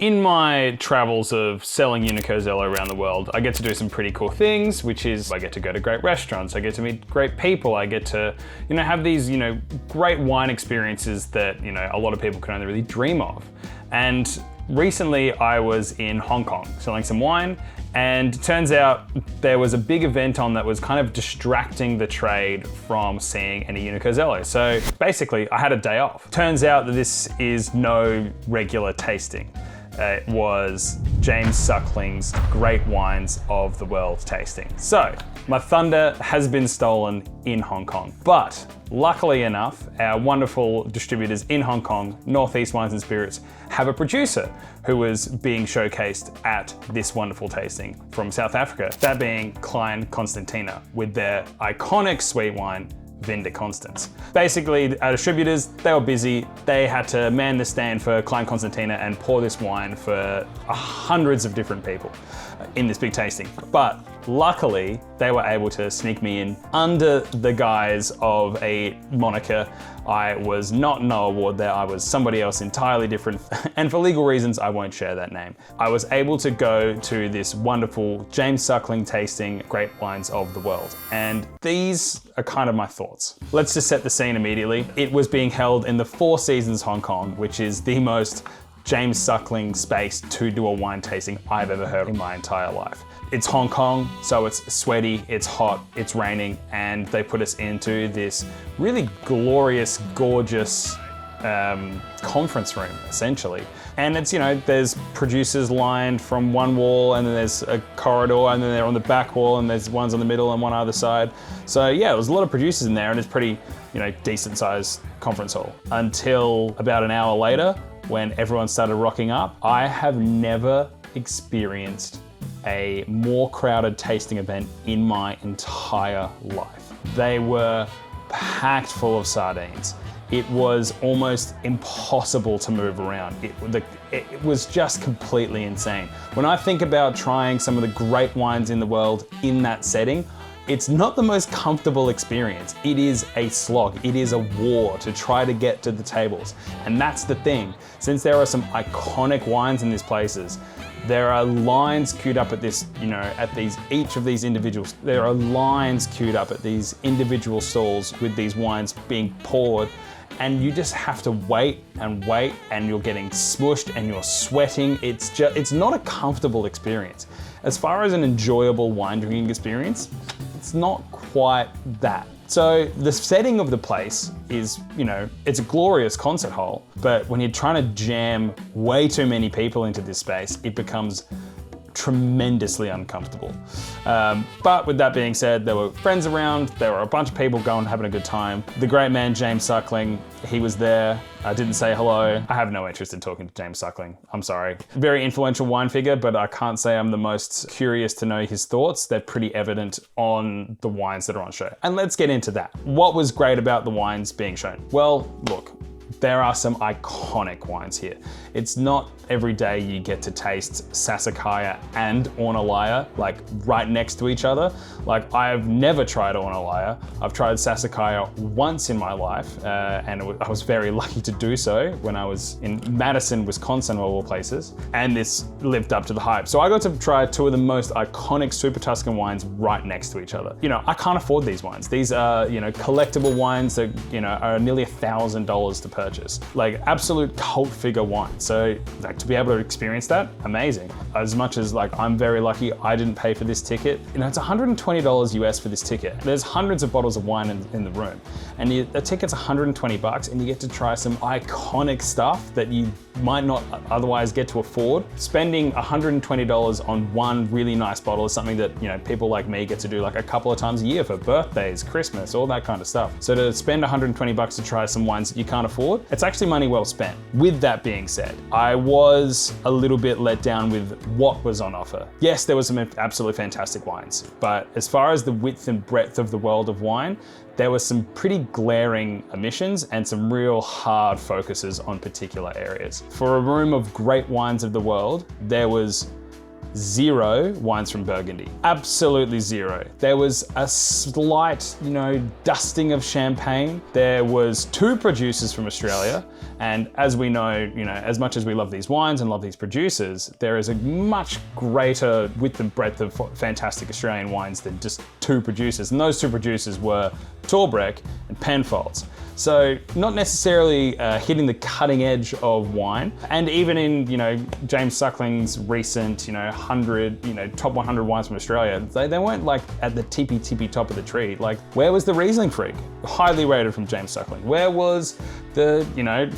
In my travels of selling Unicorzello around the world, I get to do some pretty cool things, which is I get to go to great restaurants, I get to meet great people, I get to, have these, great wine experiences that, a lot of people can only really dream of. And recently I was in Hong Kong selling some wine, and it turns out there was a big event on that was kind of distracting the trade from seeing any Unicorzello. So basically I had a day off. Turns out that this is no regular tasting. It was James Suckling's Great Wines of the World tasting. So my thunder has been stolen in Hong Kong, but luckily enough, our wonderful distributors in Hong Kong, Northeast Wines and Spirits, have a producer who was being showcased at this wonderful tasting from South Africa, that being Klein Constantina with their iconic sweet wine, Vin de Constance. Basically, our distributors, they were busy. They had to man the stand for Klein Constantina and pour this wine for hundreds of different people in this big tasting. But luckily, they were able to sneak me in under the guise of a moniker. I was not no award there, I was somebody else entirely different, and for legal reasons, I won't share that name. I was able to go to this wonderful James Suckling tasting Great Wines of the World, and these are kind of my thoughts. Let's just set the scene immediately. It was being held in the Four Seasons Hong Kong, which is the most James Suckling space to do a wine tasting I've ever heard in my entire life. It's Hong Kong, so it's sweaty, it's hot, it's raining, and they put us into this really glorious, gorgeous conference room, essentially. And it's, there's producers lined from one wall, and then there's a corridor, and then they're on the back wall, and there's ones on the middle and one other side. So yeah, there was a lot of producers in there, and it's pretty, decent sized conference hall. Until about an hour later, when everyone started rocking up. I have never experienced a more crowded tasting event in my entire life. They were packed full of sardines. It was almost impossible to move around. It was just completely insane. When I think about trying some of the great wines in the world in that setting, it's not the most comfortable experience. It is a slog. It is a war to try to get to the tables. And that's the thing. Since there are some iconic wines in these places, there are lines queued up at this, each of these individuals. There are lines queued up at these individual stalls with these wines being poured. And you just have to wait, and you're getting smushed and you're sweating. It's not a comfortable experience. As far as an enjoyable wine drinking experience, it's not quite that. So the setting of the place is, it's a glorious concert hall, but when you're trying to jam way too many people into this space, it becomes tremendously uncomfortable. But with that being said, there were friends around, there were a bunch of people going, having a good time. The great man, James Suckling, he was there. I didn't say hello. I have no interest in talking to James Suckling. I'm sorry. Very influential wine figure, but I can't say I'm the most curious to know his thoughts. They're pretty evident on the wines that are on show. And let's get into that. What was great about the wines being shown? Well, look, there are some iconic wines here. It's not every day you get to taste Sassicaia and Ornellaia like right next to each other. Like, I've never tried Ornellaia. I've tried Sassicaia once in my life, and I was very lucky to do so when I was in Madison, Wisconsin, of all places, and this lived up to the hype. So I got to try two of the most iconic Super Tuscan wines right next to each other. I can't afford these wines. These are, collectible wines that, are nearly $1,000 to purchase. Like, absolute cult figure wine. So to be able to experience that, amazing. As much as I'm very lucky I didn't pay for this ticket, it's $120 US for this ticket. There's hundreds of bottles of wine in the room, and the ticket's $120 and you get to try some iconic stuff that you might not otherwise get to afford. Spending $120 on one really nice bottle is something that, people like me get to do a couple of times a year for birthdays, Christmas, all that kind of stuff. So to spend $120 to try some wines that you can't afford, it's actually money well spent. With that being said, I was a little bit let down with what was on offer. Yes, there was some absolutely fantastic wines, but as far as the width and breadth of the world of wine, there were some pretty glaring omissions and some real hard focuses on particular areas. For a room of great wines of the world, there was zero wines from Burgundy. Absolutely zero. There was a slight, dusting of champagne. There was 2 producers from Australia. And as we know, as much as we love these wines and love these producers, there is a much greater width and breadth of fantastic Australian wines than just 2 producers. And those 2 producers were Torbreck and Penfolds. So not necessarily hitting the cutting edge of wine. And even in, James Suckling's recent, 100, top 100 wines from Australia, they weren't like at the tippy top of the tree. Like, where was the Riesling Freak? Highly rated from James Suckling. Where was the,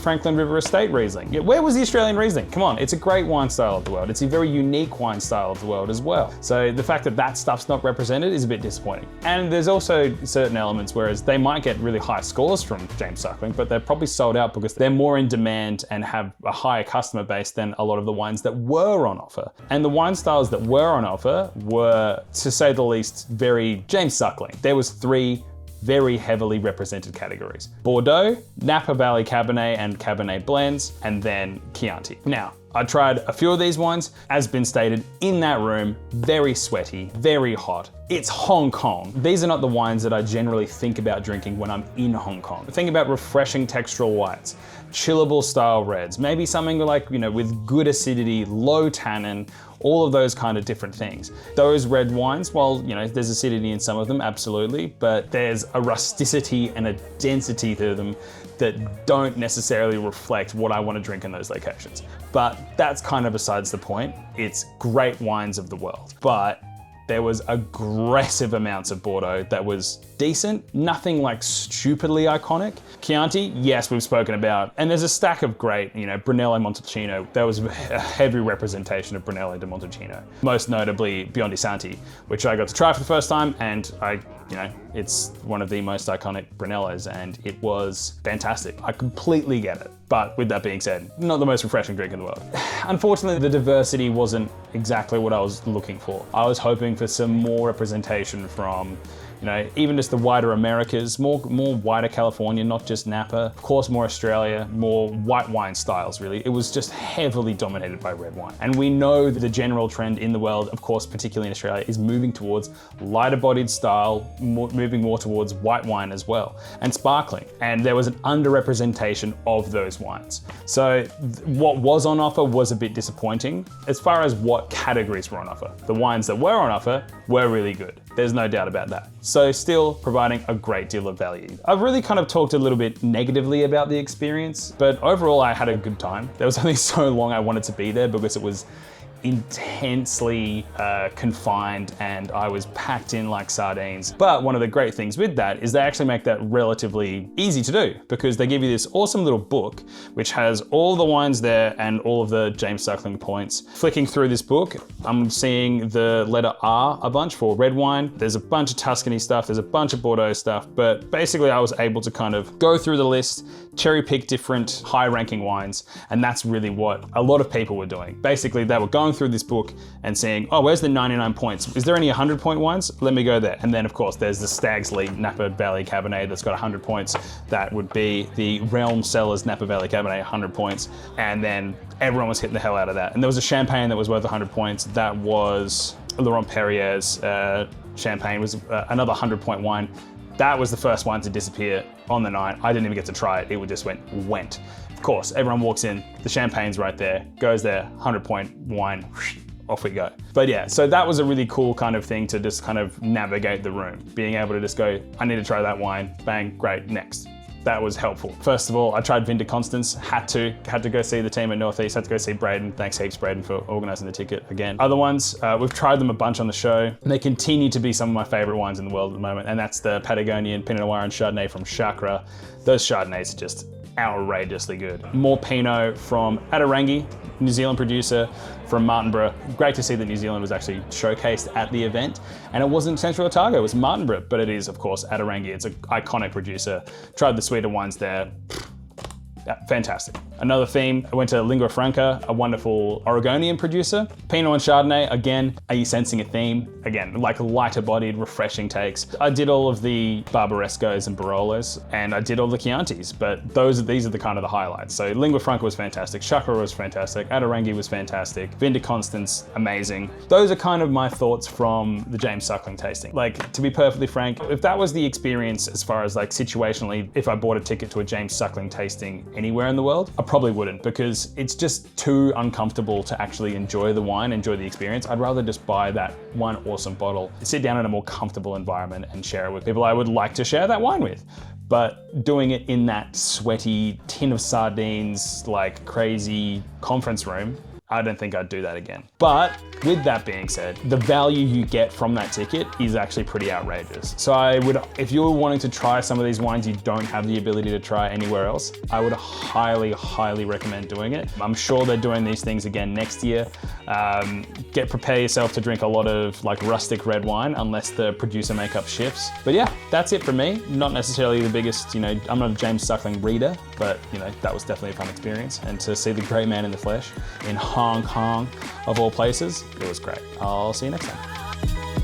Franklin River Estate Riesling? Yeah, where was the Australian Riesling? Come on, it's a great wine style of the world. It's a very unique wine style of the world as well. So the fact that that stuff's not represented is a bit disappointing. And there's also certain elements, whereas they might get really high scores from James Suckling, but they're probably sold out because they're more in demand and have a higher customer base than a lot of the wines that were on offer. And the wine styles that were on offer were, to say the least, very James Suckling. There was 3 very heavily represented categories: Bordeaux, Napa Valley Cabernet and Cabernet blends, and then Chianti. Now, I tried a few of these wines, as been stated, in that room, very sweaty, very hot. It's Hong Kong. These are not the wines that I generally think about drinking when I'm in Hong Kong. Think about refreshing textural whites, chillable style reds, maybe something like, with good acidity, low tannin, all of those kind of different things. Those red wines, well, there's acidity in some of them, absolutely, but there's a rusticity and a density to them that don't necessarily reflect what I want to drink in those locations. But that's kind of besides the point. It's great wines of the world. But there was aggressive amounts of Bordeaux that was decent, nothing like stupidly iconic. Chianti, yes, we've spoken about, and there's a stack of great, Brunello Montalcino. There was a heavy representation of Brunello de Montalcino, most notably Biondi Santi, which I got to try for the first time, and it's one of the most iconic Brunellos, and it was fantastic. I completely get it. But with that being said, not the most refreshing drink in the world. Unfortunately, the diversity wasn't exactly what I was looking for. I was hoping for some more representation from, even just the wider Americas, more wider California, not just Napa. Of course, more Australia, more white wine styles, really. It was just heavily dominated by red wine. And we know that the general trend in the world, of course, particularly in Australia, is moving towards lighter bodied style, moving more towards white wine as well, and sparkling. And there was an underrepresentation of those wines. So what was on offer was a bit disappointing as far as what categories were on offer. The wines that were on offer were really good. There's no doubt about that. So still providing a great deal of value. I've really kind of talked a little bit negatively about the experience, but overall I had a good time. There was only so long I wanted to be there because it was intensely confined and I was packed in like sardines. But one of the great things with that is they actually make that relatively easy to do because they give you this awesome little book which has all the wines there and all of the James Suckling points. Flicking through this book, I'm seeing the letter R a bunch for red wine. There's a bunch of Tuscany stuff, there's a bunch of Bordeaux stuff, but basically I was able to kind of go through the list, cherry pick different high ranking wines, and that's really what a lot of people were doing. Basically they were going through this book and saying, oh, where's the 99 points? Is there any 100 point wines? Let me go there. And then of course there's the Stag's Leap Napa Valley Cabernet that's got 100 points. That would be the Realm Cellars Napa Valley Cabernet, 100 points. And then everyone was hitting the hell out of that. And there was a champagne that was worth 100 points. That was Laurent Perrier's champagne, was another 100 point wine. That was the first one to disappear on the night. I didn't even get to try it. It just went. Of course, everyone walks in, the champagne's right there, goes there, 100 point wine, off we go. But yeah, so that was a really cool kind of thing to just kind of navigate the room. Being able to just go, I need to try that wine, bang, great, next. That was helpful. First of all, I tried Vinta Constance, had to go see the team at Northeast, had to go see Braden. Thanks heaps, Braden, for organizing the ticket again. Other ones, we've tried them a bunch on the show, and they continue to be some of my favorite wines in the world at the moment, and that's the Patagonian Pinot Noir and Chardonnay from Chakra. Those Chardonnays are just outrageously good. More Pinot from Atarangi, New Zealand producer from Martinborough. Great to see that New Zealand was actually showcased at the event. And it wasn't Central Otago, it was Martinborough, but it is, of course, Atarangi. It's an iconic producer. Tried the sweeter wines there. fantastic. Another theme, I went to Lingua Franca, a wonderful Oregonian producer. Pinot and Chardonnay, again, are you sensing a theme? Again, like lighter bodied, refreshing takes. I did all of the Barbarescos and Barolos, and I did all the Chiantis, but these are the kind of the highlights. So Lingua Franca was fantastic, Chakra was fantastic, Adorangi was fantastic, Vin de Constance, amazing. Those are kind of my thoughts from the James Suckling tasting. Like, to be perfectly frank, if that was the experience as far as like situationally, if I bought a ticket to a James Suckling tasting anywhere in the world, I probably wouldn't, because it's just too uncomfortable to actually enjoy the wine, enjoy the experience. I'd rather just buy that one awesome bottle, sit down in a more comfortable environment and share it with people I would like to share that wine with. But doing it in that sweaty tin of sardines, like crazy conference room, I don't think I'd do that again. But with that being said, the value you get from that ticket is actually pretty outrageous. So I would, if you're wanting to try some of these wines you don't have the ability to try anywhere else, I would highly, highly recommend doing it. I'm sure they're doing these things again next year. Prepare yourself to drink a lot of like rustic red wine, unless the producer makeup shifts. But yeah, that's it for me. Not necessarily the biggest, I'm not a James Suckling reader, but that was definitely a fun experience. And to see the great man in the flesh in Hong Kong, of all places, it was great. I'll see you next time.